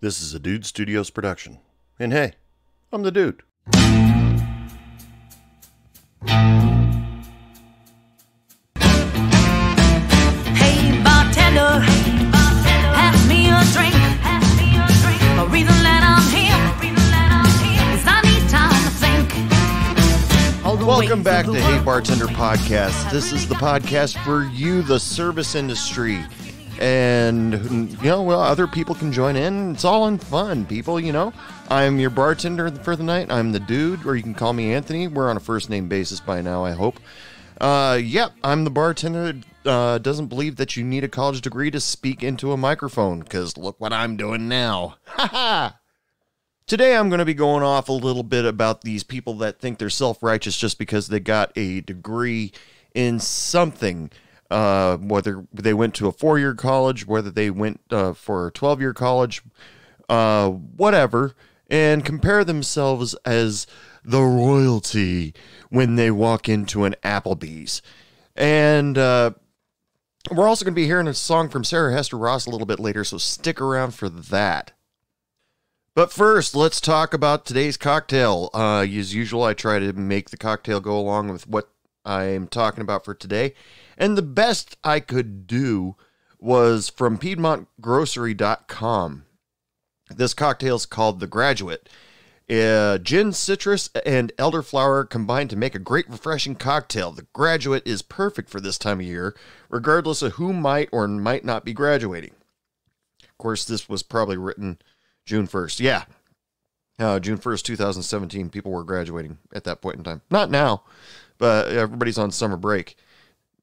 This is a Dude Studios production. And hey, I'm the dude. Hey bartender, pass me a drink. The reason that I'm here is I need time to think. All the Welcome ways back of to the Hey world. Bartender Podcast. This is the podcast for you, the service industry. And, you know, well, other people can join in. It's all in fun, people, you know. I'm your bartender for the night. I'm the dude, or you can call me Anthony. We're on a first-name basis by now, I hope. Yep, I'm the bartender that doesn't believe that you need a college degree to speak into a microphone, because look what I'm doing now. Ha ha! Today I'm going to be going off a little bit about these people that think they're self-righteous just because they got a degree in something. Whether they went to a 4-year college, whether they went for a 12-year college, whatever, and compare themselves as the royalty when they walk into an Applebee's. And we're also going to be hearing a song from Sarah Hester Ross a little bit later, so stick around for that. But first, let's talk about today's cocktail. As usual, I try to make the cocktail go along with what I'm talking about for today. And the best I could do was from PiedmontGrocery.com. This cocktail is called The Graduate. Gin, citrus, and elderflower combined to make a great refreshing cocktail. The Graduate is perfect for this time of year, regardless of who might or might not be graduating. Of course, this was probably written June 1st. Yeah, June 1st, 2017, people were graduating at that point in time. Not now, but everybody's on summer break.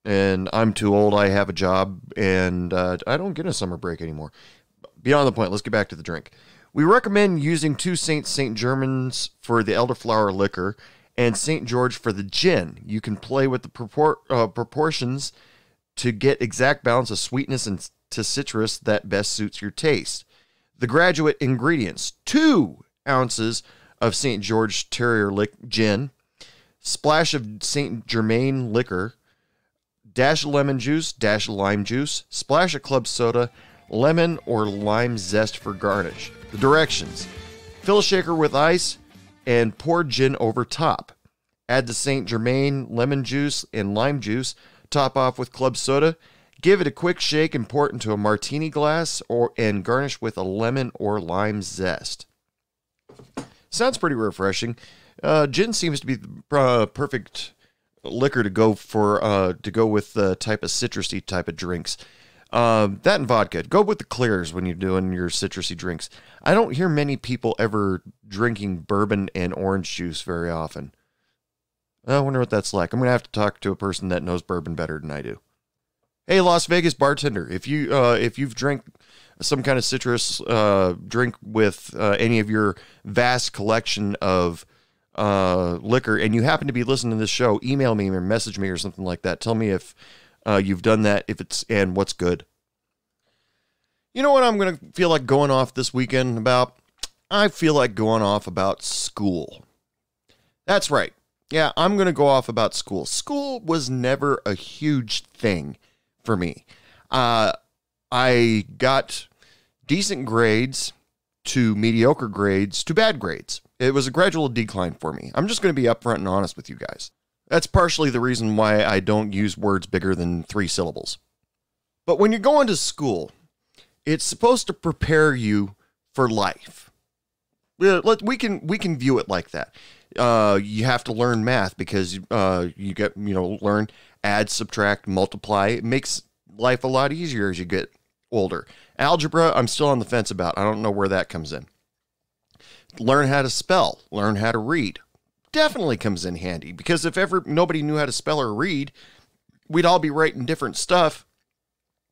And I'm too old, I have a job, and I don't get a summer break anymore. Beyond the point, let's get back to the drink. We recommend using 2 St. Germans for the elderflower liquor and St. George for the gin. You can play with the proportions to get exact balance of sweetness and to citrus that best suits your taste. The Graduate ingredients: 2 ounces of St. George Terrier gin, splash of St. Germain liquor, dash of lemon juice, dash of lime juice, splash of club soda, lemon or lime zest for garnish. The directions: fill a shaker with ice and pour gin over top. Add the St. Germain lemon juice and lime juice. Top off with club soda. Give it a quick shake and pour it into a martini glass and garnish with a lemon or lime zest. Sounds pretty refreshing. Gin seems to be the perfect liquor to go with the type of citrusy type of drinks. That and vodka. Go with the clears when you're doing your citrusy drinks. I don't hear many people ever drinking bourbon and orange juice very often. I wonder what that's like. I'm gonna have to talk to a person that knows bourbon better than I do. Hey, Las Vegas bartender, if you've drank some kind of citrus drink with any of your vast collection of liquor, and you happen to be listening to this show, email me or message me or something like that. Tell me if you've done that, and what's good. You know what I'm going to feel like going off this weekend about? I feel like going off about school. That's right. Yeah, I'm going to go off about school. School was never a huge thing for me. I got decent grades to mediocre grades to bad grades. It was a gradual decline for me. I'm just going to be upfront and honest with you guys. That's partially the reason why I don't use words bigger than 3 syllables. But when you're going to school, it's supposed to prepare you for life. We can view it like that. You have to learn math because you get, learn, add, subtract, multiply. It makes life a lot easier as you get older. Algebra, I'm still on the fence about. I don't know where that comes in. Learn how to spell, learn how to read. Definitely comes in handy, because if ever nobody knew how to spell or read, we'd all be writing different stuff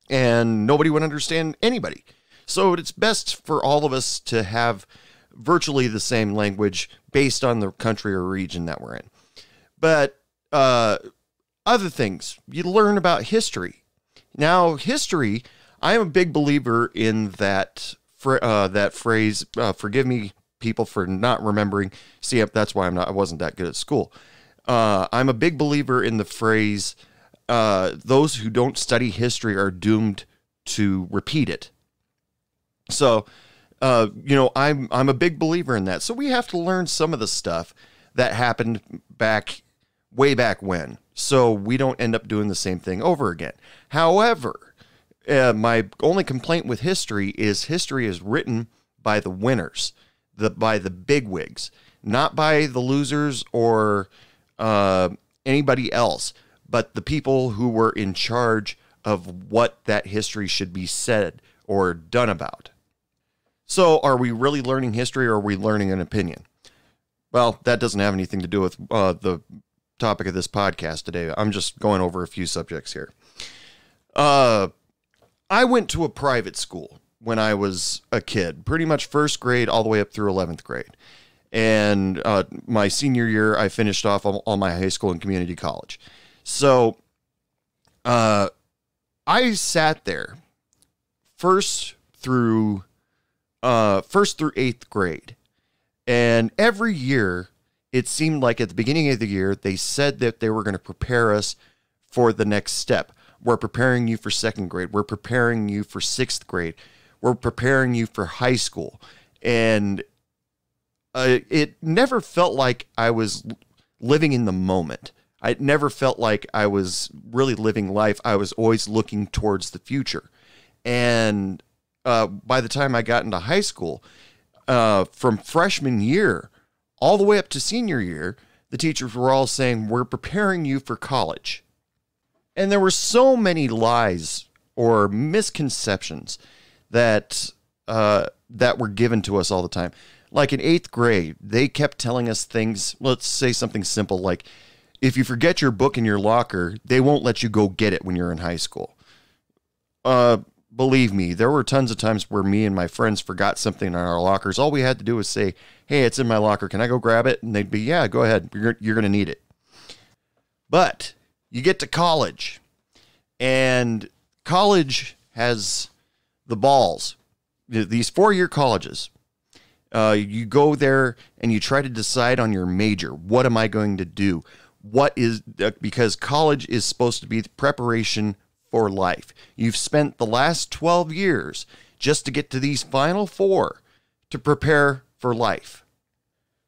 and nobody would understand anybody. So it's best for all of us to have virtually the same language based on the country or region that we're in. But other things, you learn about history. Now, history, I am a big believer in that phrase, forgive me, people, for not remembering. See, that's why I wasn't that good at school. I'm a big believer in the phrase, those who don't study history are doomed to repeat it. So I'm a big believer in that. So we have to learn some of the stuff that happened way back when, so we don't end up doing the same thing over again. However, my only complaint with history is written by the winners, by the bigwigs, not by the losers or anybody else, but the people who were in charge of what that history should be said or done about. So are we really learning history, or are we learning an opinion? Well, that doesn't have anything to do with the topic of this podcast today. I'm just going over a few subjects here. I went to a private school when I was a kid, pretty much first grade all the way up through 11th grade. And my senior year, I finished off all my high school and community college. So I sat there first through 8th grade. And every year, it seemed like at the beginning of the year, they said that they were going to prepare us for the next step. We're preparing you for 2nd grade. We're preparing you for 6th grade. We're preparing you for high school. And it never felt like I was living in the moment. I never felt like I was really living life. I was always looking towards the future. And by the time I got into high school, from freshman year all the way up to senior year, the teachers were all saying, we're preparing you for college. And there were so many lies or misconceptions that were given to us all the time. Like in 8th grade, they kept telling us things. Let's say something simple like, if you forget your book in your locker, they won't let you go get it when you're in high school. Believe me, there were tons of times where me and my friends forgot something in our lockers. All we had to do was say, hey, it's in my locker. Can I go grab it? And they'd be, yeah, go ahead. You're going to need it. But you get to college, and college has the balls. These 4-year colleges, you go there and you try to decide on your major. What am I going to do? Because college is supposed to be the preparation for life. You've spent the last 12 years just to get to these final 4 to prepare for life.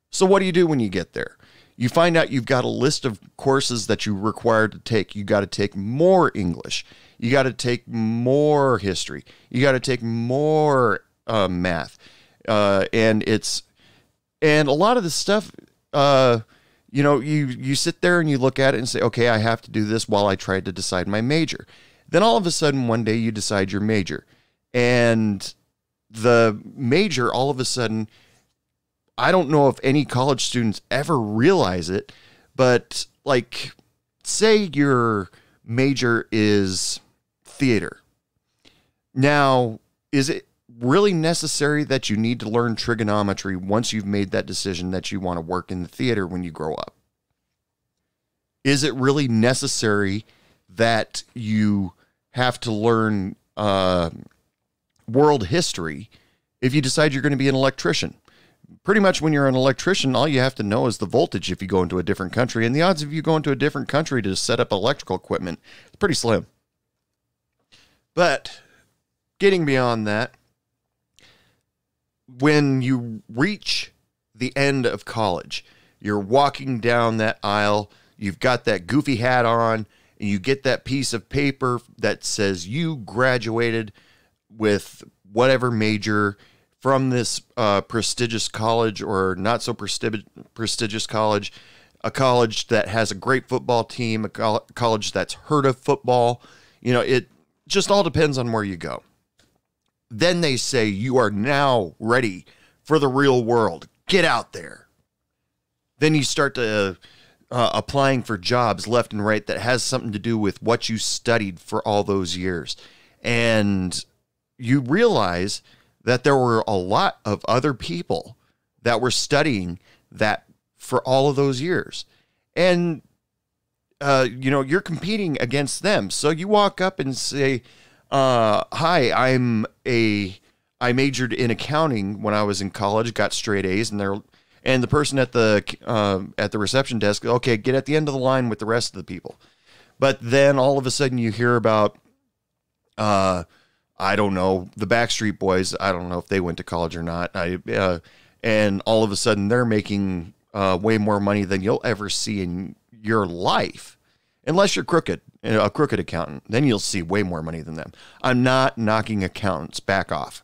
So what do you do when you get there? You find out you've got a list of courses that you're required to take. You got to take more English. You got to take more history. You got to take more math. And a lot of the stuff, you sit there and you look at it and say, okay, I have to do this while I try to decide my major. Then all of a sudden, one day you decide your major. And the major, all of a sudden, I don't know if any college students ever realize it, but like, say your major is theater. Now, is it really necessary that you need to learn trigonometry once you've made that decision that you want to work in the theater when you grow up? Is it really necessary that you have to learn world history if you decide you're going to be an electrician? Pretty much when you're an electrician, all you have to know is the voltage if you go into a different country, and the odds of you going to a different country to set up electrical equipment is pretty slim. But getting beyond that, when you reach the end of college, you're walking down that aisle, you've got that goofy hat on, and you get that piece of paper that says you graduated with whatever major from this prestigious college or not so prestigious college, a college that has a great football team, a college that's heard of football. It just all depends on where you go. Then they say you are now ready for the real world. Get out there. Then you start to applying for jobs left and right that has something to do with what you studied for all those years. And you realize that there were a lot of other people that were studying that for all of those years. And, you're competing against them. So you walk up and say, hi, I majored in accounting when I was in college, got straight A's, and the person at the reception desk, okay, get at the end of the line with the rest of the people. But then all of a sudden you hear about, I don't know, the Backstreet Boys, I don't know if they went to college or not. And all of a sudden they're making way more money than you'll ever see in your life. Unless you're crooked, a crooked accountant, then you'll see way more money than them. I'm not knocking accountants, back off.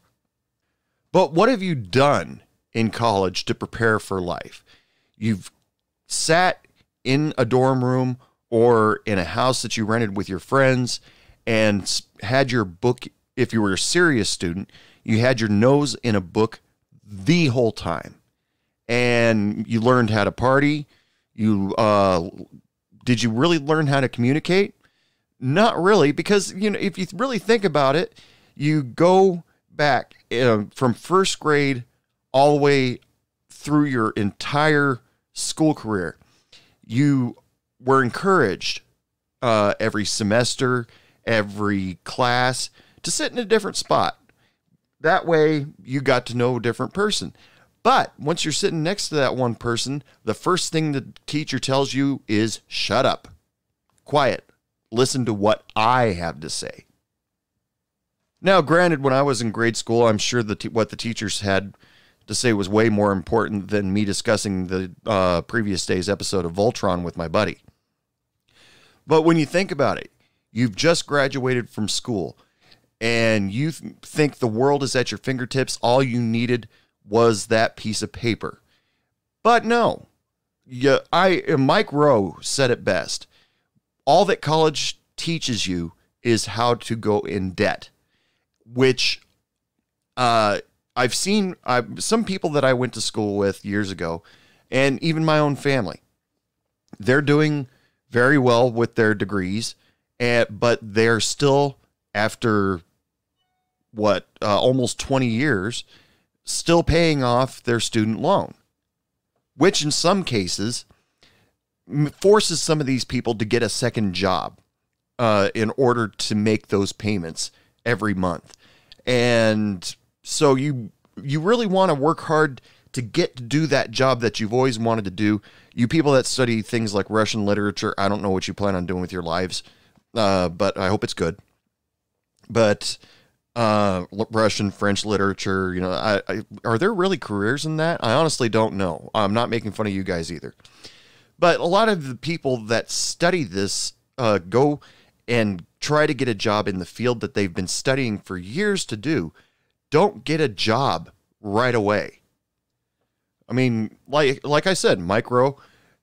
But what have you done in college to prepare for life? You've sat in a dorm room or in a house that you rented with your friends and had your book. If you were a serious student, you had your nose in a book the whole time, and you learned how to party. Did you really learn how to communicate? Not really, because, if you really think about it, you go back from first grade all the way through your entire school career. You were encouraged every semester, every class, to sit in a different spot. That way you got to know a different person. But once you're sitting next to that one person, the first thing the teacher tells you is shut up, quiet, listen to what I have to say. Now, granted, when I was in grade school, I'm sure what the teachers had to say was way more important than me discussing the previous day's episode of Voltron with my buddy. But when you think about it, you've just graduated from school and you think the world is at your fingertips. All you needed was that piece of paper. But no, Mike Rowe said it best. All that college teaches you is how to go in debt, which I've seen some people that I went to school with years ago, and even my own family. They're doing very well with their degrees, but they're still, after almost 20 years, still paying off their student loan, which in some cases forces some of these people to get a second job in order to make those payments every month. And so you really want to work hard to get to do that job that you've always wanted to do. You people that study things like Russian literature, I don't know what you plan on doing with your lives, but I hope it's good. But Russian, French literature, are there really careers in that? I honestly don't know. I'm not making fun of you guys either. But a lot of the people that study this go and try to get a job in the field that they've been studying for years to do, don't get a job right away. I mean, like I said, Mike Rowe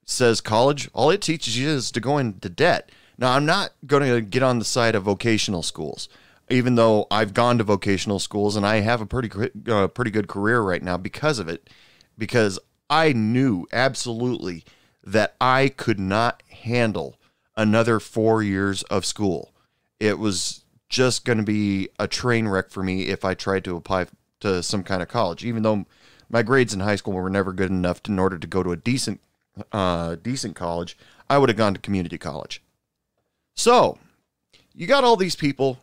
says college, all it teaches you is to go into debt. Now, I'm not going to get on the side of vocational schools, even though I've gone to vocational schools and I have a pretty good career right now because of it, because I knew absolutely that I could not handle another 4 years of school. It was just going to be a train wreck for me if I tried to apply to some kind of college, even though my grades in high school were never good enough in order to go to a decent college. I would have gone to community college. So you got all these people,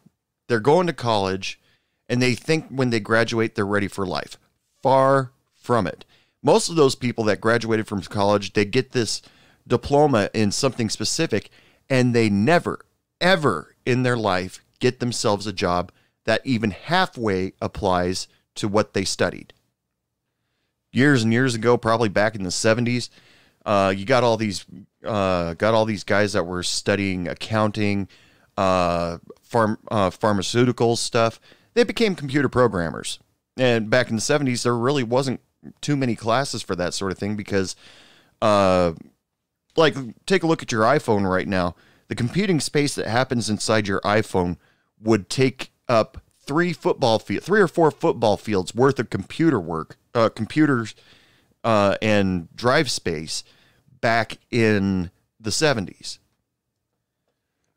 they're going to college, and they think when they graduate, they're ready for life. Far from it. Most of those people that graduated from college, they get this diploma in something specific, and they never, ever in their life get themselves a job that even halfway applies to what they studied. Years and years ago, probably back in the 70s, you got all these guys that were studying accounting, pharmaceutical stuff. They became computer programmers. And back in the 70s, there really wasn't too many classes for that sort of thing because, take a look at your iPhone right now. The computing space that happens inside your iPhone would take up 3 or 4 football fields worth of computers, and drive space back in the 70s.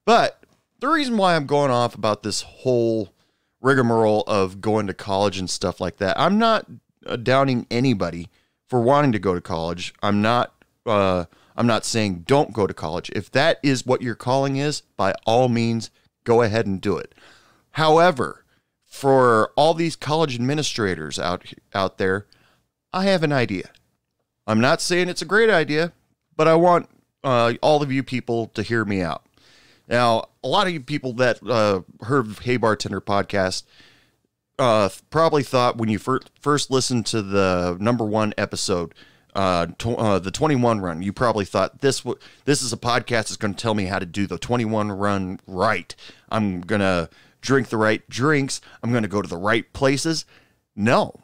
But the reason why I'm going off about this whole rigmarole of going to college and stuff like that, I'm not downing anybody for wanting to go to college. I'm not saying don't go to college. If that is what your calling is, by all means, go ahead and do it. However, for all these college administrators out there, I have an idea. I'm not saying it's a great idea, but I want all of you people to hear me out. Now, a lot of you people that heard of Hey Bartender podcast probably thought when you first listened to the number 1 episode, the 21 run, you probably thought this is a podcast that's going to tell me how to do the 21 run right. I'm going to drink the right drinks. I'm going to go to the right places. No.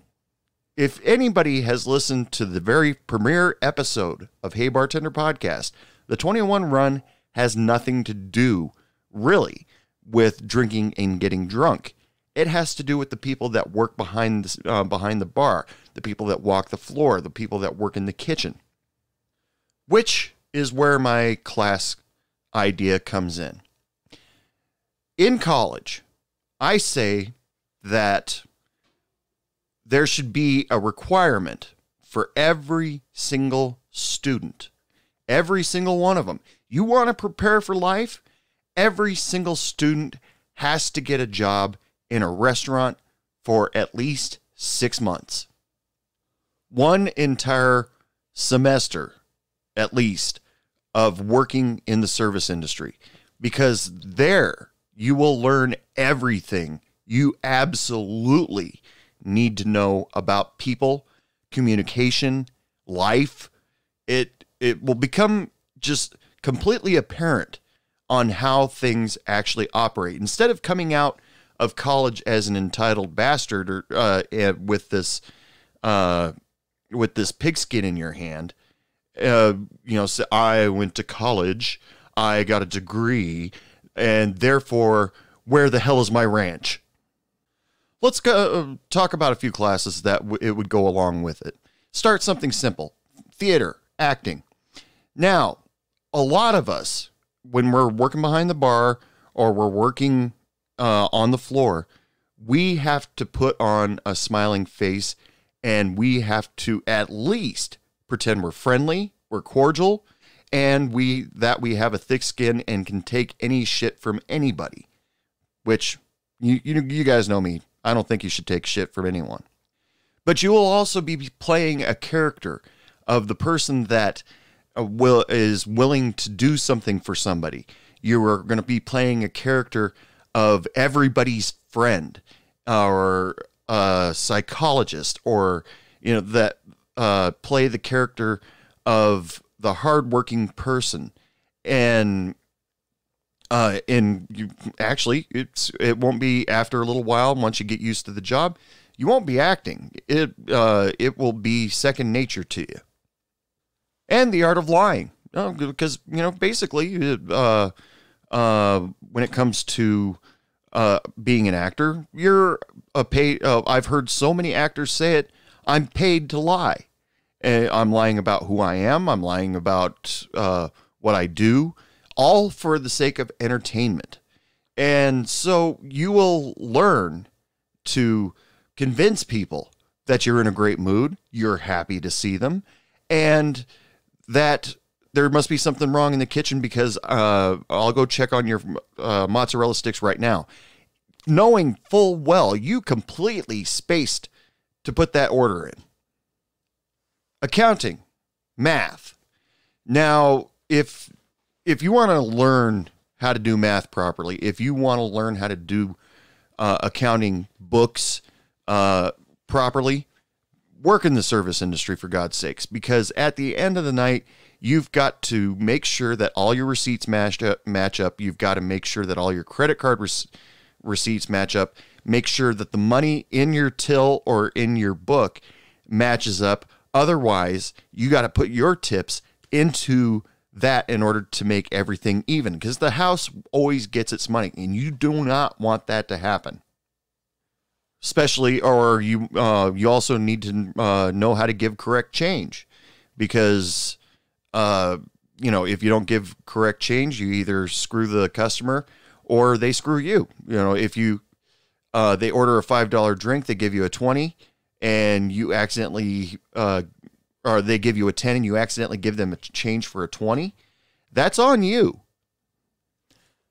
If anybody has listened to the very premiere episode of Hey Bartender podcast, the 21 run has nothing to do, really, with drinking and getting drunk. It has to do with the people that work behind the bar, the people that walk the floor, the people that work in the kitchen, which is where my class idea comes in. In college, I say that there should be a requirement for every single student, every single one of them. You want to prepare for life? Every single student has to get a job in a restaurant for at least 6 months. One entire semester, at least, of working in the service industry. Because there you will learn everything you absolutely need to know about people, communication, life. It will become just completely apparent on how things actually operate. Instead of coming out of college as an entitled bastard or with this pigskin in your hand, say, I went to college, I got a degree, and therefore, where the hell is my ranch? Let's go talk about a few classes that it would go along with it. Start something simple: theater, acting. Now, a lot of us, when we're working behind the bar or we're working on the floor, we have to put on a smiling face, and we have to at least pretend we're friendly, we're cordial, and we have a thick skin and can take any shit from anybody. Which you guys know me. I don't think you should take shit from anyone. But you will also be playing a character of the person that is willing to do something for somebody. You are going to be playing a character of everybody's friend, or a psychologist, or that play the character of the hardworking person. And you actually, it won't be after a little while. Once you get used to the job, you won't be acting. It will be second nature to you. And the art of lying, because basically, when it comes to being an actor, you're a paid. I've heard so many actors say it. I'm paid to lie. And I'm lying about who I am. I'm lying about what I do, all for the sake of entertainment. And so you will learn to convince people that you're in a great mood, you're happy to see them, and that there must be something wrong in the kitchen because I'll go check on your mozzarella sticks right now. Knowing full well you completely spaced to put that order in. Accounting, math. Now, if you want to learn how to do math properly, if you want to learn how to do accounting books properly, work in the service industry, for God's sakes, because at the end of the night, you've got to make sure that all your receipts match up. You've got to make sure that all your credit card receipts match up. Make sure that the money in your till or in your book matches up. Otherwise, you got to put your tips into that in order to make everything even, because the house always gets its money, and you do not want that to happen. Especially, or you also need to know how to give correct change, because if you don't give correct change, you either screw the customer or they screw you. If they order a $5 drink, they give you a 20, and you accidentally or they give you a 10 and you accidentally give them a change for a 20, that's on you.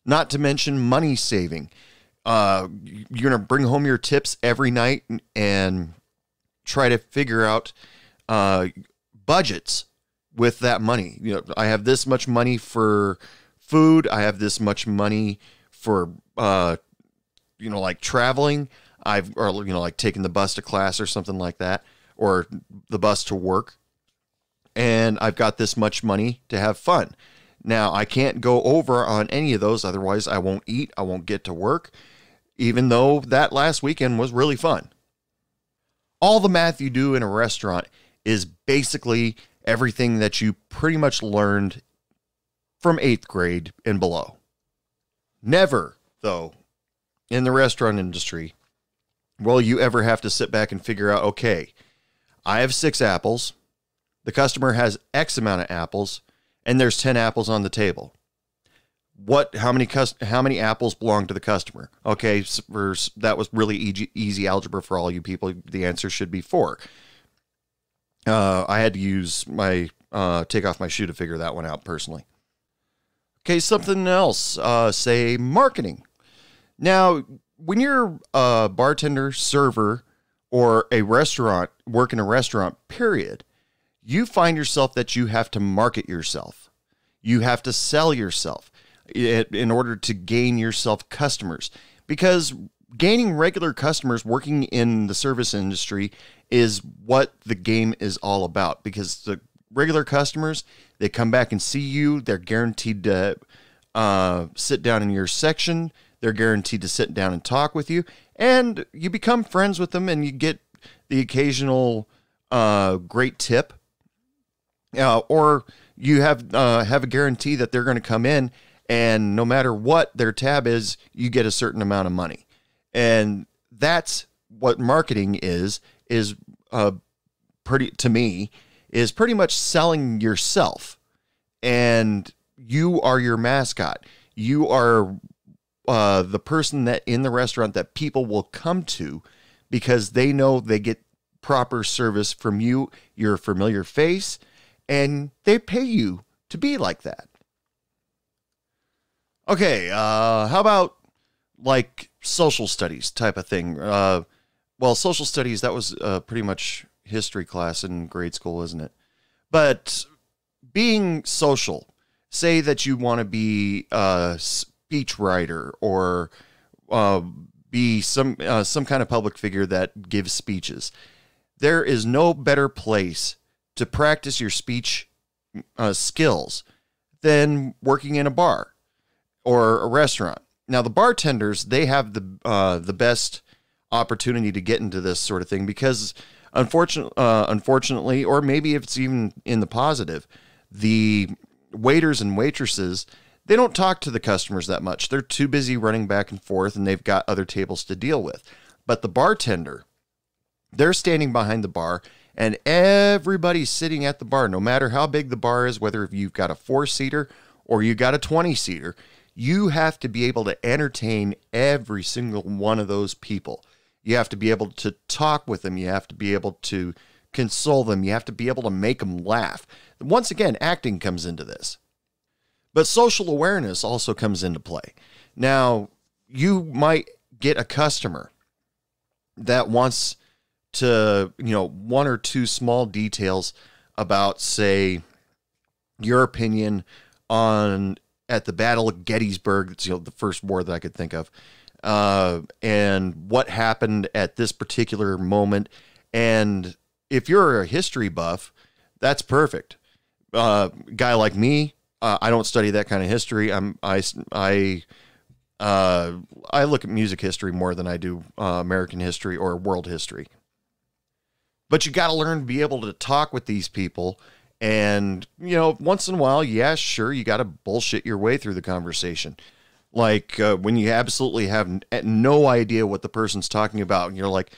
Not to mention money saving. You're going to bring home your tips every night and try to figure out budgets with that money. I have this much money for food. I have this much money for, like traveling. Like taking the bus to class or something like that, or the bus to work. And I've got this much money to have fun. Now, I can't go over on any of those. Otherwise, I won't eat. I won't get to work, even though that last weekend was really fun. All the math you do in a restaurant is basically everything that you pretty much learned from 8th grade and below. Never, though, in the restaurant industry, will you ever have to sit back and figure out, okay, I have 6 apples. The customer has X amount of apples, and there's 10 apples on the table. How many apples belong to the customer? Okay, that was really easy algebra for all you people. The answer should be 4. I had to use my take off my shoe to figure that one out personally. Okay, something else. Say marketing. Now, when you're a bartender, server, or work in a restaurant, period, you find yourself that you have to market yourself. You have to sell yourself in order to gain yourself customers, because gaining regular customers working in the service industry is what the game is all about, because the regular customers, they come back and see you. They're guaranteed to sit down in your section. They're guaranteed to sit down and talk with you, and you become friends with them, and you get the occasional great tip, or you have a guarantee that they're going to come in, and no matter what their tab is, you get a certain amount of money. And that's what marketing is pretty much selling yourself. And you are your mascot. You are the person that in the restaurant that people will come to because they know they get proper service from you. You're a familiar face, and they pay you to be like that. Okay, how about like social studies type of thing? Well, social studies, that was pretty much history class in grade school, isn't it? But being social, say that you want to be a speech writer or be some kind of public figure that gives speeches. There is no better place to practice your speech skills than working in a bar or a restaurant. Now, the bartenders, they have the best opportunity to get into this sort of thing because, unfortunately, or maybe if it's even in the positive, the waiters and waitresses, they don't talk to the customers that much. They're too busy running back and forth, and they've got other tables to deal with. But the bartender, they're standing behind the bar, and everybody's sitting at the bar, no matter how big the bar is, whether you've got a 4-seater or you got a 20-seater. You have to be able to entertain every single one of those people. You have to be able to talk with them. You have to be able to console them. You have to be able to make them laugh. Once again, acting comes into this. But social awareness also comes into play. Now, you might get a customer that wants to, 1 or 2 small details about, say, your opinion on at the Battle of Gettysburg. It's the first war that I could think of, and what happened at this particular moment. And if you're a history buff, that's perfect. Guy like me, I don't study that kind of history. I look at music history more than I do American history or world history. But you got to learn to be able to talk with these people. And, once in a while, yeah, sure, you got to bullshit your way through the conversation. Like when you absolutely have no idea what the person's talking about. And you're like,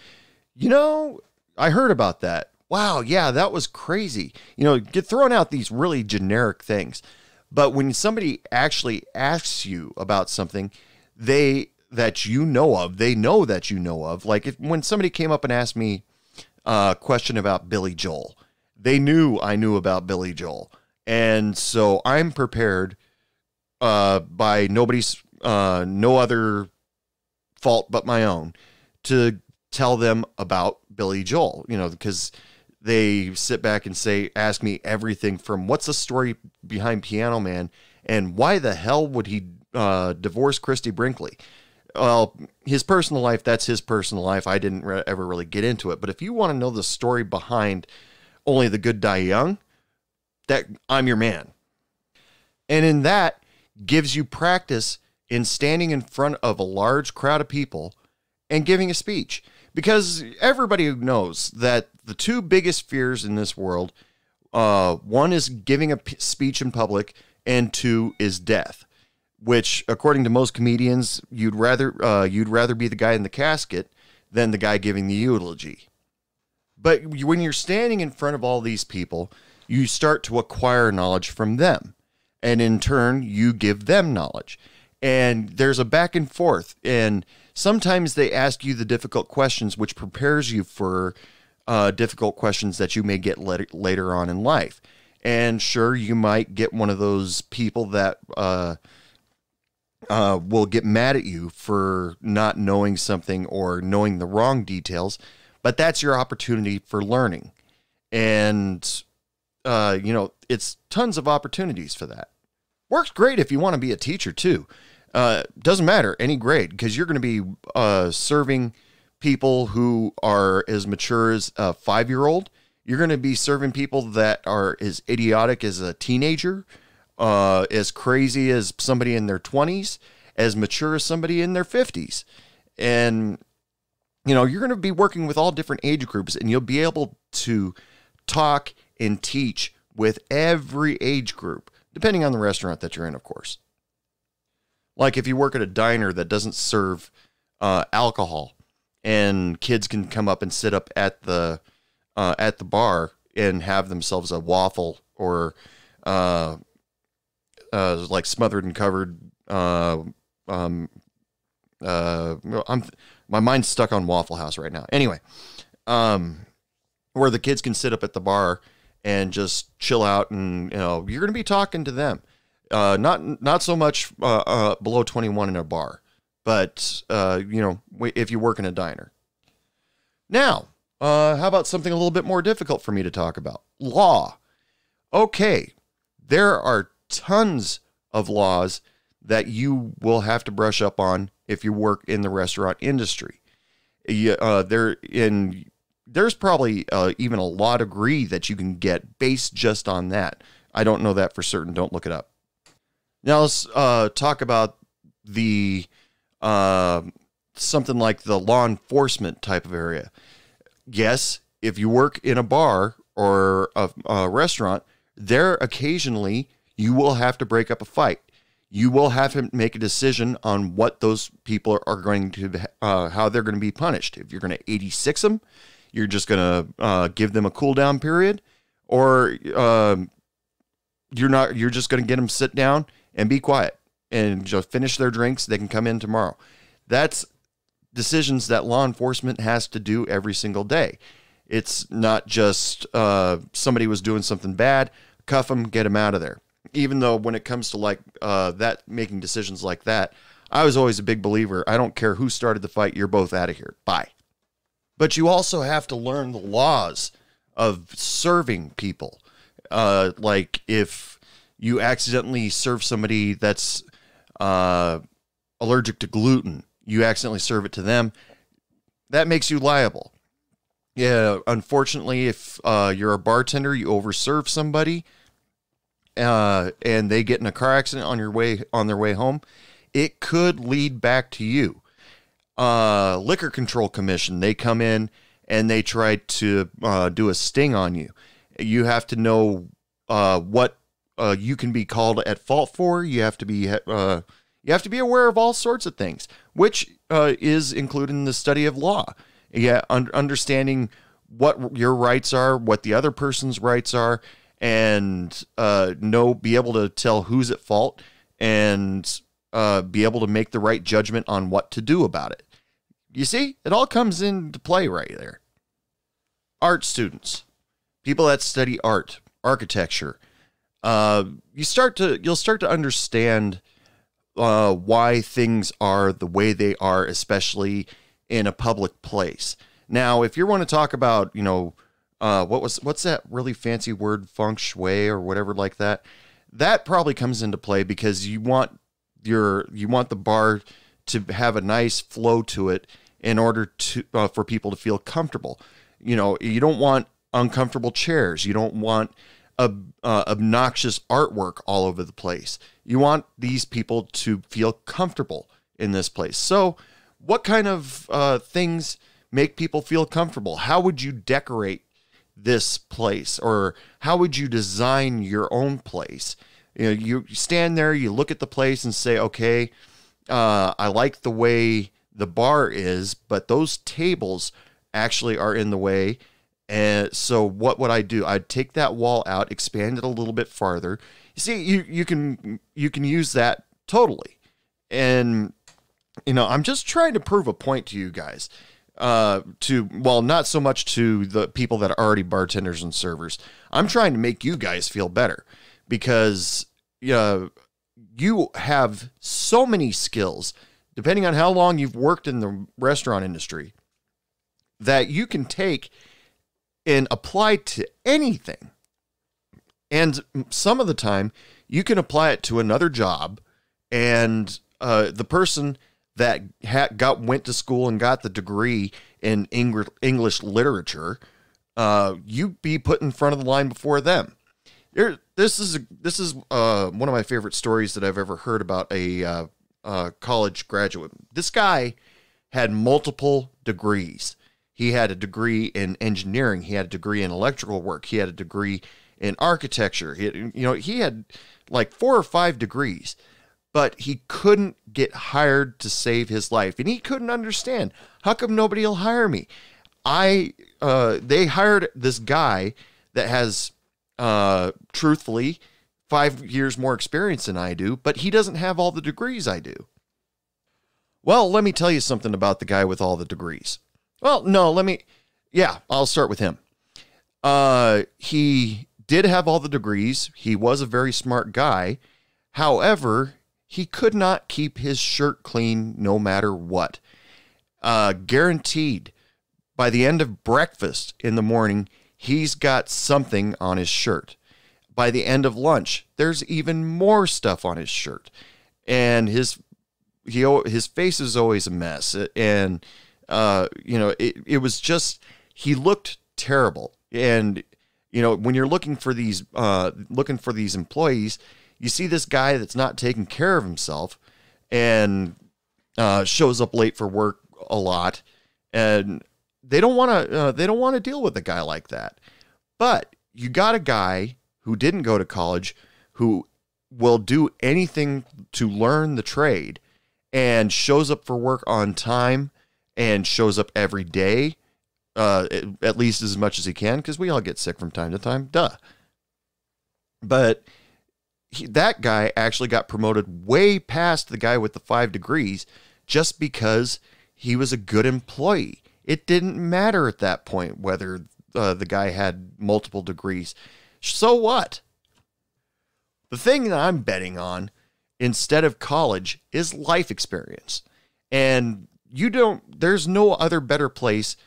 I heard about that. Wow, yeah, that was crazy. Get thrown out these really generic things. But when somebody actually asks you about something that you know of, they know that you know of. Like when somebody came up and asked me a question about Billy Joel, they knew I knew about Billy Joel. And so I'm prepared by no other fault but my own to tell them about Billy Joel, because they sit back and ask me everything from what's the story behind Piano Man And why the hell would he divorce Christy Brinkley? Well, his personal life, that's his personal life. I didn't ever really get into it. But if you want to know the story behind Only the Good Die Young, that I'm your man. And in that gives you practice in standing in front of a large crowd of people and giving a speech. Because everybody knows that the two biggest fears in this world, one is giving a speech in public, and two is death. Which, according to most comedians, you'd rather be the guy in the casket than the guy giving the eulogy. But when you're standing in front of all these people, you start to acquire knowledge from them. And in turn, you give them knowledge. And there's a back and forth. And sometimes they ask you the difficult questions, which prepares you for difficult questions that you may get later on in life. And sure, you might get one of those people that will get mad at you for not knowing something or knowing the wrong details, but that's your opportunity for learning. And, it's tons of opportunities for that. Works great if you want to be a teacher too. Doesn't matter, any grade, because you're going to be serving people who are as mature as a 5-year-old. You're going to be serving people that are as idiotic as a teenager, as crazy as somebody in their 20s, as mature as somebody in their 50s. And, you're going to be working with all different age groups, and you'll be able to talk and teach with every age group, depending on the restaurant that you're in, of course. Like if you work at a diner that doesn't serve alcohol, and kids can come up and sit up at the bar and have themselves a waffle or like smothered and covered. My mind's stuck on Waffle House right now. Anyway, where the kids can sit up at the bar and just chill out, and you're going to be talking to them. Not so much below 21 in a bar, but if you work in a diner. Now, how about something a little bit more difficult for me to talk about? Law. Okay, there are tons of laws that you will have to brush up on if you work in the restaurant industry. There's probably even a law degree that you can get based just on that. I don't know that for certain. Don't look it up. Now let's talk about the something like the law enforcement type of area. Yes, if you work in a bar or a restaurant, there occasionally you will have to break up a fight. You will have to make a decision on what those people are going to, how they're going to be punished. If you're going to 86 them, you're just going to give them a cool down period, or you're just going to get them sit down and be quiet and just finish their drinks. They can come in tomorrow. That's decisions that law enforcement has to do every single day. It's not just somebody was doing something bad, cuff them, get them out of there. Even though when it comes to like that, making decisions like that, I was always a big believer. I don't care who started the fight. You're both out of here. Bye. But you also have to learn the laws of serving people. Like if you accidentally serve somebody that's allergic to gluten, you accidentally serve it to them, that makes you liable. Yeah, unfortunately, if you're a bartender, you overserve somebody, and they get in a car accident on their way home, it could lead back to you. Liquor Control Commission, they come in and they try to do a sting on you. You have to know what you can be called at fault for. You have to be aware of all sorts of things, which is included in the study of law. Yeah, understanding what your rights are, what the other person's rights are, and be able to tell who's at fault, and be able to make the right judgment on what to do about it. You see, it all comes into play right there. Art students, people that study art, architecture, you'll start to understand why things are the way they are, especially in a public place. Now, if you want to talk about, what's that really fancy word, feng shui or whatever like that? that probably comes into play because you want the bar to have a nice flow to it in order to for people to feel comfortable. You know, you don't want uncomfortable chairs. You don't want obnoxious artwork all over the place. You want these people to feel comfortable in this place. So what kind of things make people feel comfortable? How would you decorate this place, or how would you design your own place? You know, you stand there, you look at the place and say, okay, I like the way the bar is, but those tables actually are in the way. And so what would I do? I'd take that wall out, expand it a little bit farther. You see, you can use that totally. And, you know, I'm just trying to prove a point to you guys. Not so much to the people that are already bartenders and servers. I'm trying to make you guys feel better because you have so many skills, depending on how long you've worked in the restaurant industry, that you can take and apply to anything. And some of the time you can apply it to another job, and the person that went to school and got the degree in English literature, you be put in front of the line before them. This is one of my favorite stories that I've ever heard about a college graduate. This guy had multiple degrees. He had a degree in engineering. He had a degree in electrical work. He had a degree in architecture. He had like 4 or 5 degrees. But he couldn't get hired to save his life. And he couldn't understand, how come nobody will hire me? They hired this guy that has, truthfully, 5 years more experience than I do, but he doesn't have all the degrees I do. Well, let me tell you something about the guy with all the degrees. Well, no, I'll start with him. He did have all the degrees. He was a very smart guy. However, he could not keep his shirt clean no matter what. Guaranteed, by the end of breakfast in the morning, he's got something on his shirt. By the end of lunch, there's even more stuff on his shirt. And his face is always a mess. And, it was just, he looked terrible. And, when you're looking for these employees, you see this guy that's not taking care of himself and shows up late for work a lot, and they don't want to deal with a guy like that. But you got a guy who didn't go to college, who will do anything to learn the trade, and shows up for work on time and shows up every day, at least as much as he can, because we all get sick from time to time. Duh. But that guy actually got promoted way past the guy with the 5 degrees just because he was a good employee. It didn't matter at that point whether the guy had multiple degrees. So what? The thing that I'm betting on instead of college is life experience. And there's no other better place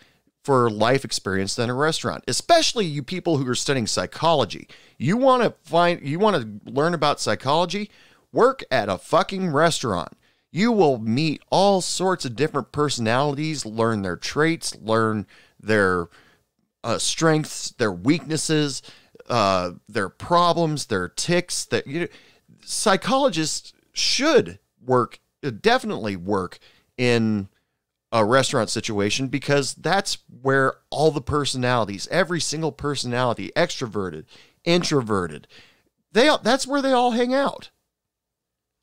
for life experience than a restaurant, especially you people who are studying psychology. You want to learn about psychology? Work at a fucking restaurant. You will meet all sorts of different personalities, learn their traits, learn their strengths, their weaknesses, their problems, their tics. Psychologists should definitely work in a restaurant situation, because that's where all the personalities, every single personality, extroverted, introverted, that's where they all hang out.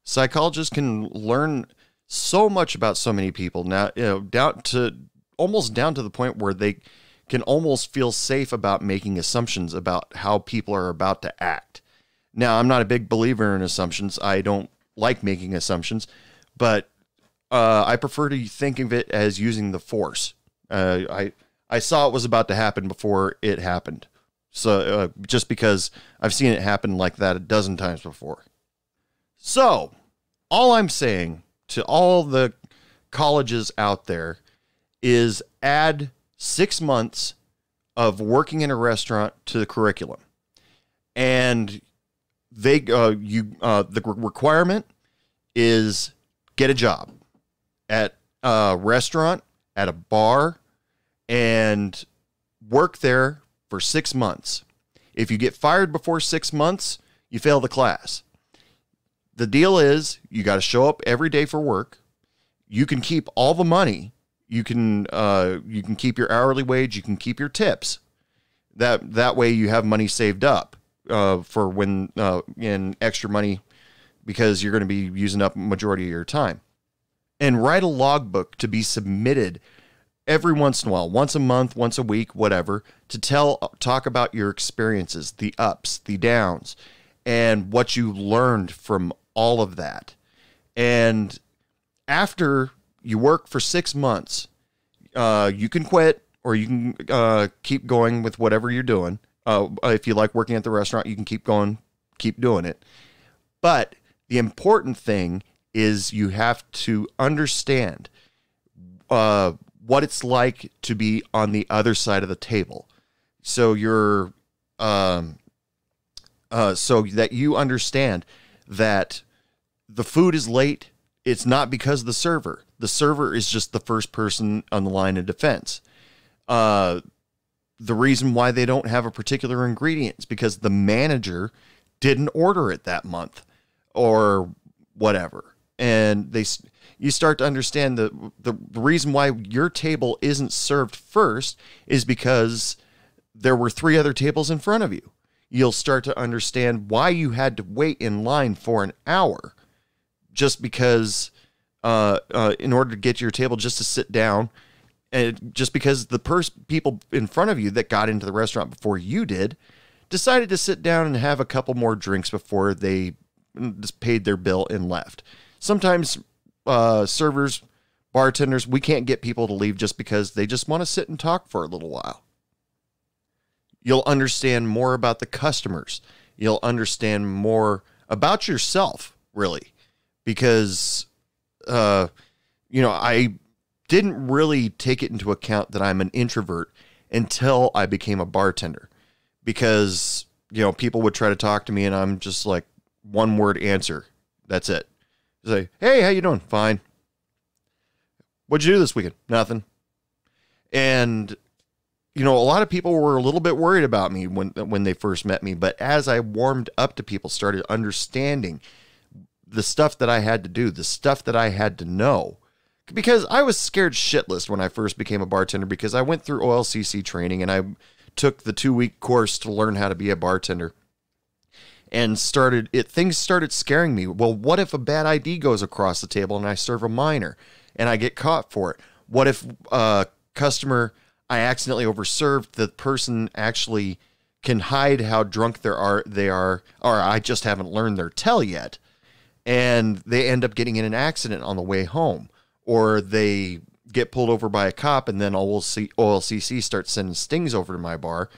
Psychologists can learn so much about so many people now, down to the point where they can almost feel safe about making assumptions about how people are about to act. Now, I'm not a big believer in assumptions. I don't like making assumptions, but I prefer to think of it as using the force. I saw it was about to happen before it happened. So just because I've seen it happen like that a dozen times before. So all I'm saying to all the colleges out there is add 6 months of working in a restaurant to the curriculum. And the requirement is get a job at a restaurant, at a bar, and work there for 6 months. If you get fired before 6 months, you fail the class. The deal is you got to show up every day for work. You can keep all the money. You can keep your hourly wage. You can keep your tips. That way you have money saved up for when in extra money, because you're going to be using up a majority of your time. And write a logbook to be submitted every once in a while, once a month, once a week, whatever, to talk about your experiences, the ups, the downs, and what you learned from all of that. And after you work for 6 months, you can quit, or you can keep going with whatever you're doing. If you like working at the restaurant, you can keep going, keep doing it. But the important thing is you have to understand what it's like to be on the other side of the table. So you're so that you understand that the food is late. It's not because of the server. The server is just the first person on the line of defense. The reason why they don't have a particular ingredient is because the manager didn't order it that month or whatever. And you start to understand the reason why your table isn't served first is because there were 3 other tables in front of you. You'll start to understand why you had to wait in line for an hour just because in order to get to your table, just to sit down, and just because the people in front of you that got into the restaurant before you did decided to sit down and have a couple more drinks before they just paid their bill and left. Sometimes servers, bartenders, we can't get people to leave just because they just want to sit and talk for a little while. You'll understand more about the customers. You'll understand more about yourself, really, because, I didn't really take it into account that I'm an introvert until I became a bartender, because, people would try to talk to me and I'm just like, one word answer. That's it. Say, hey, how you doing? Fine. What'd you do this weekend? Nothing. And, a lot of people were a little bit worried about me when they first met me. But as I warmed up to people, started understanding the stuff that I had to do, the stuff that I had to know, because I was scared shitless when I first became a bartender, because I went through OLCC training and I took the 2-week course to learn how to be a bartender. And things started scaring me. Well, what if a bad ID goes across the table and I serve a minor and I get caught for it? What if a customer I accidentally overserved, the person actually can hide how drunk they are, or I just haven't learned their tell yet, and they end up getting in an accident on the way home, or they get pulled over by a cop, and then OLCC starts sending stings over to my bar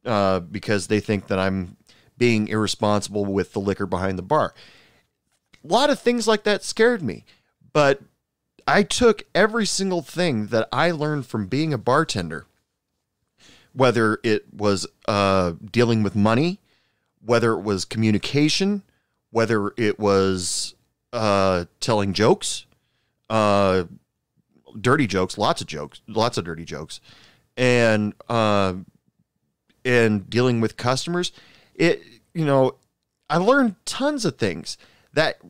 because they think that I'm being irresponsible with the liquor behind the bar. A lot of things like that scared me, but I took every single thing that I learned from being a bartender, whether it was dealing with money, whether it was communication, whether it was telling jokes, dirty jokes, lots of dirty jokes, and dealing with customers. I learned tons of things that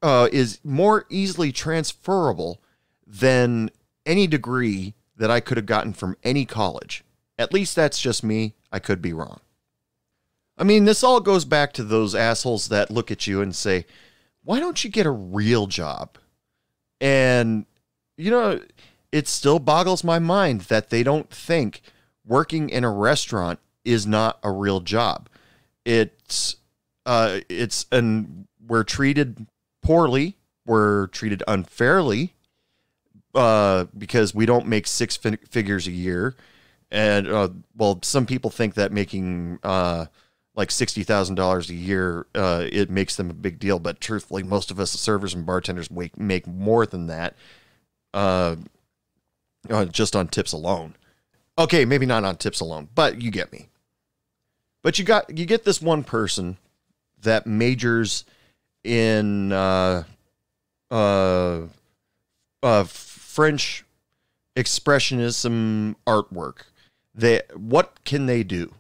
is more easily transferable than any degree that I could have gotten from any college. At least that's just me. I could be wrong. I mean, this all goes back to those assholes that look at you and say, why don't you get a real job? And, it still boggles my mind that they don't think working in a restaurant is not a real job. We're treated poorly. We're treated unfairly because we don't make 6 figures a year. And, some people think that making like $60,000 a year, it makes them a big deal. But truthfully, most of us servers and bartenders make more than that just on tips alone. Okay, maybe not on tips alone, but you get me. But you get this one person that majors in French expressionism artwork. What can they do?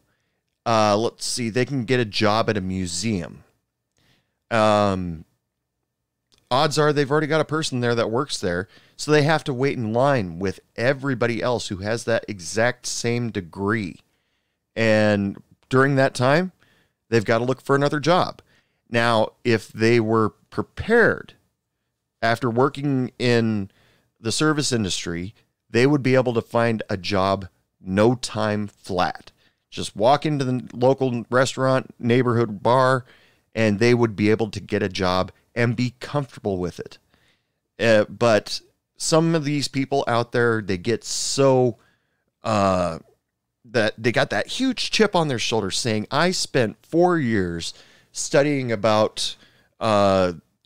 Let's see. They can get a job at a museum. Odds are they've already got a person there that works there, so they have to wait in line with everybody else who has that exact same degree. And during that time, they've got to look for another job. Now, if they were prepared after working in the service industry, they would be able to find a job no time flat. Just walk into the local restaurant, neighborhood bar, and they would be able to get a job and be comfortable with it. But some of these people out there, they get so that they got that huge chip on their shoulder saying, I spent 4 years studying about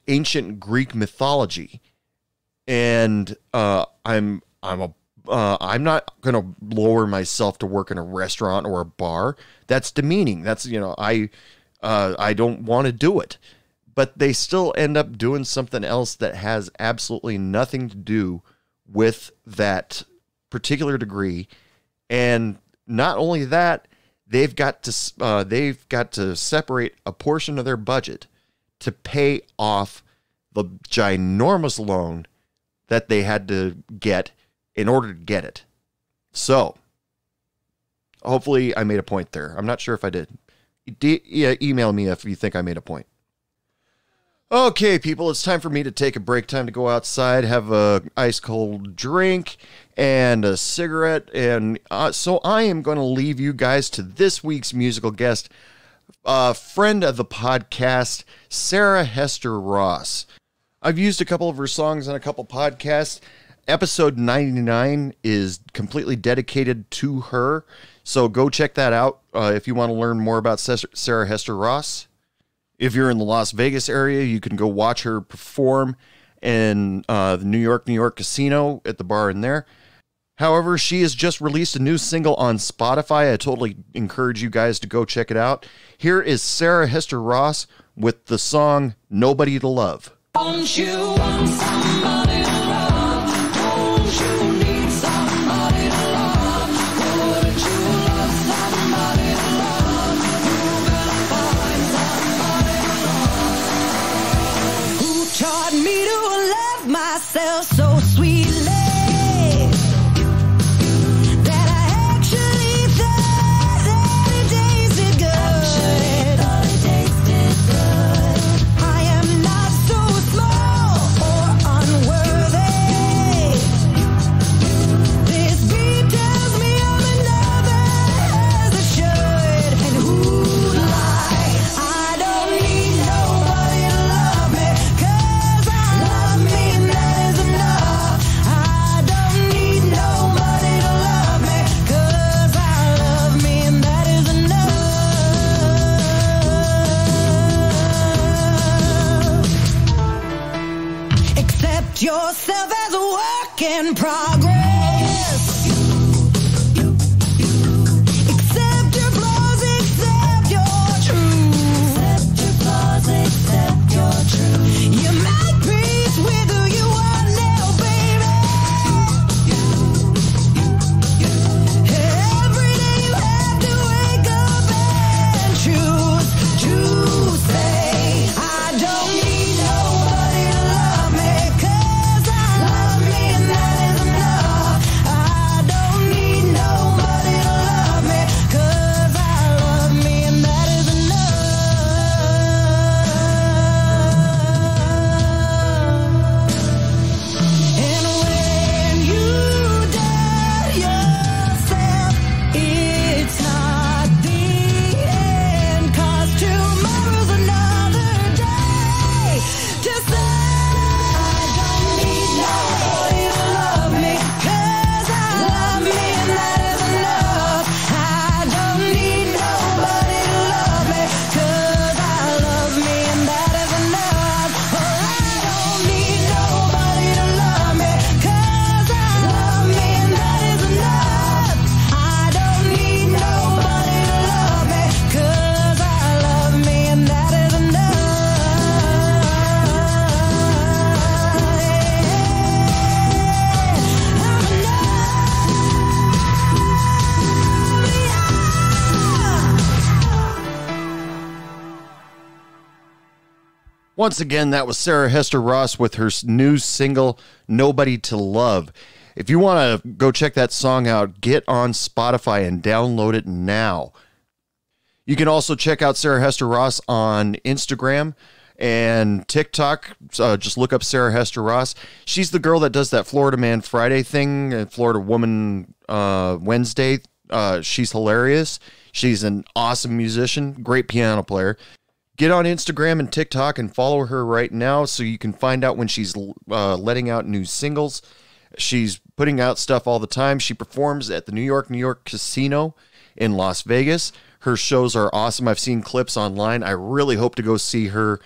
ancient Greek mythology, and I'm not going to lower myself to work in a restaurant or a bar. That's demeaning. That's, I don't want to do it. But they still end up doing something else that has absolutely nothing to do with that particular degree. And not only that, they've got to separate a portion of their budget to pay off the ginormous loan that they had to get in order to get it. So, hopefully I made a point there. I'm not sure if I did. Email me if you think I made a point. Okay, people, it's time for me to take a break. Time to go outside, have a ice cold drink and a cigarette. And so I am going to leave you guys to this week's musical guest, friend of the podcast, Sarah Hester Ross. I've used a couple of her songs on a couple podcasts. Episode 99 is completely dedicated to her. So go check that out if you want to learn more about Sarah Hester Ross. If you're in the Las Vegas area, you can go watch her perform in the New York Casino at the bar in there. However, she has just released a new single on Spotify. I totally encourage you guys to go check it out. Here is Sarah Hester Ross with the song Nobody to Love. Don't you want somebody to love? Don't you need somebody to love? Wouldn't you love somebody to love? You better find somebody to love. Who taught me to love myself so sweetly that I actually thought that it tasted good? I am not so small or unworthy. This beat tells me I'm enough as it should. And who'd lie? I don't need nobody to love me, 'cause I love me and that is enough. I don't need nobody to love me, 'cause I love me and that is enough. Accept yourself as a work in progress. Accept your flaws, accept your truth. Accept your flaws, accept your truth. You make peace with who you are now, baby. Every day you have to wake up and choose to say, I don't need nobody to love me, 'cause I love me and that is enough. Once again, that was Sarah Hester Ross with her new single, Nobody to Love. If you want to go check that song out, get on Spotify and download it now. You can also check out Sarah Hester Ross on Instagram and TikTok. Just look up Sarah Hester Ross. She's the girl that does that Florida Man Friday thing and Florida Woman Wednesday. She's hilarious. She's an awesome musician, great piano player. Get on Instagram and TikTok and follow her right now so you can find out when she's letting out new singles. She's putting out stuff all the time. She performs at the New York Casino in Las Vegas. Her shows are awesome. I've seen clips online. I really hope to go see her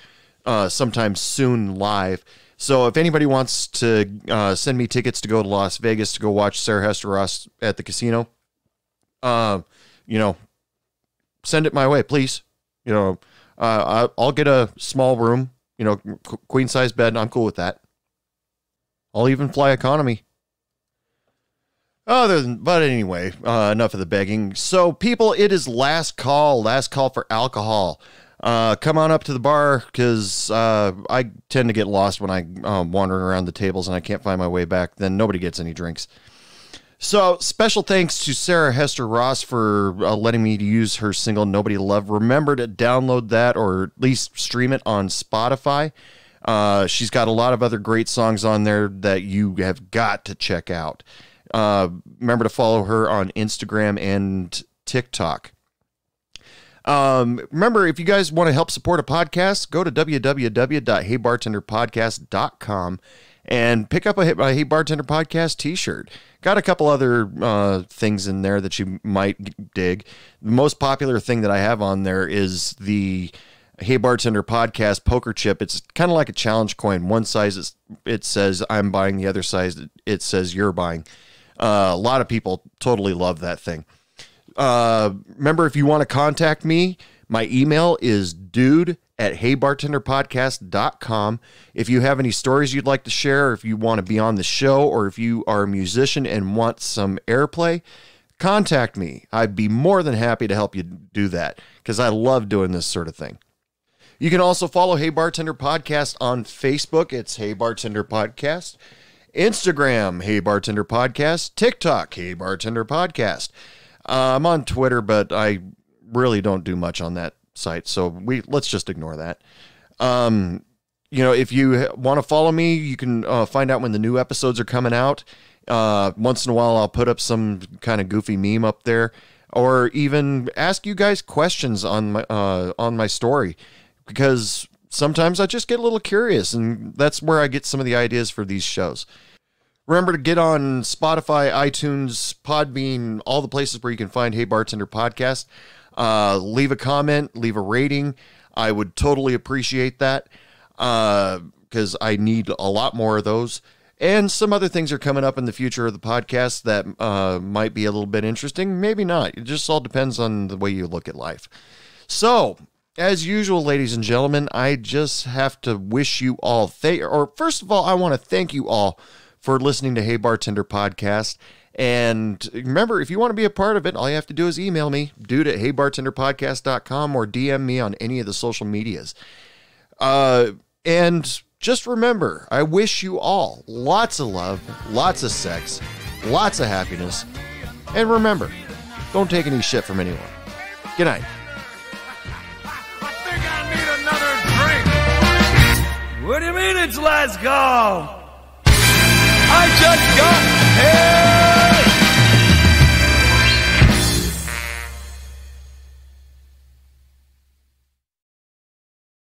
sometime soon live. So if anybody wants to send me tickets to go to Las Vegas to go watch Sarah Hester Ross at the casino, send it my way, please. I'll get a small room, queen size bed. I'm cool with that. I'll even fly economy. But anyway, enough of the begging. So people, it is last call for alcohol. Come on up to the bar because I tend to get lost when I'm wandering around the tables and I can't find my way back. Then nobody gets any drinks. So special thanks to Sarah Hester Ross for letting me use her single Nobody to Love. Remember to download that or at least stream it on Spotify. She's got a lot of other great songs on there that you have got to check out. Remember to follow her on Instagram and TikTok. Remember, if you guys want to help support a podcast, go to www.heybartenderpodcast.com and pick up a Hey Bartender Podcast t-shirt. Got a couple other things in there that you might dig. The most popular thing that I have on there is the Hey Bartender Podcast poker chip. It's kind of like a challenge coin. One side it says I'm buying, the other side it says you're buying. A lot of people totally love that thing. Remember, if you want to contact me, my email is dude@heybartenderpodcast.com. If you have any stories you'd like to share, or if you want to be on the show, or if you are a musician and want some airplay, contact me. I'd be more than happy to help you do that because I love doing this sort of thing. You can also follow Hey Bartender Podcast on Facebook. It's Hey Bartender Podcast. Instagram, Hey Bartender Podcast. TikTok, Hey Bartender Podcast. I'm on Twitter, but I really don't do much on that site, so let's just ignore that. If you want to follow me, you can find out when the new episodes are coming out. Once in a while, I'll put up some kind of goofy meme up there, or even ask you guys questions on my story, because sometimes I just get a little curious, and that's where I get some of the ideas for these shows. Remember to get on Spotify, iTunes, Podbean, all the places where you can find Hey Bartender Podcast. Leave a comment, leave a rating. I would totally appreciate that because I need a lot more of those. And some other things are coming up in the future of the podcast that might be a little bit interesting. Maybe not. It just all depends on the way you look at life. So, as usual, ladies and gentlemen, I just have to wish you all, first of all, I want to thank you all for listening to Hey Bartender Podcast. And remember, if you want to be a part of it, all you have to do is email me, dude@heybartenderpodcast.com, or DM me on any of the social medias. And just remember, I wish you all lots of love, lots of sex, lots of happiness. And remember, don't take any shit from anyone. Good night. I think I need another drink. What do you mean it's last call?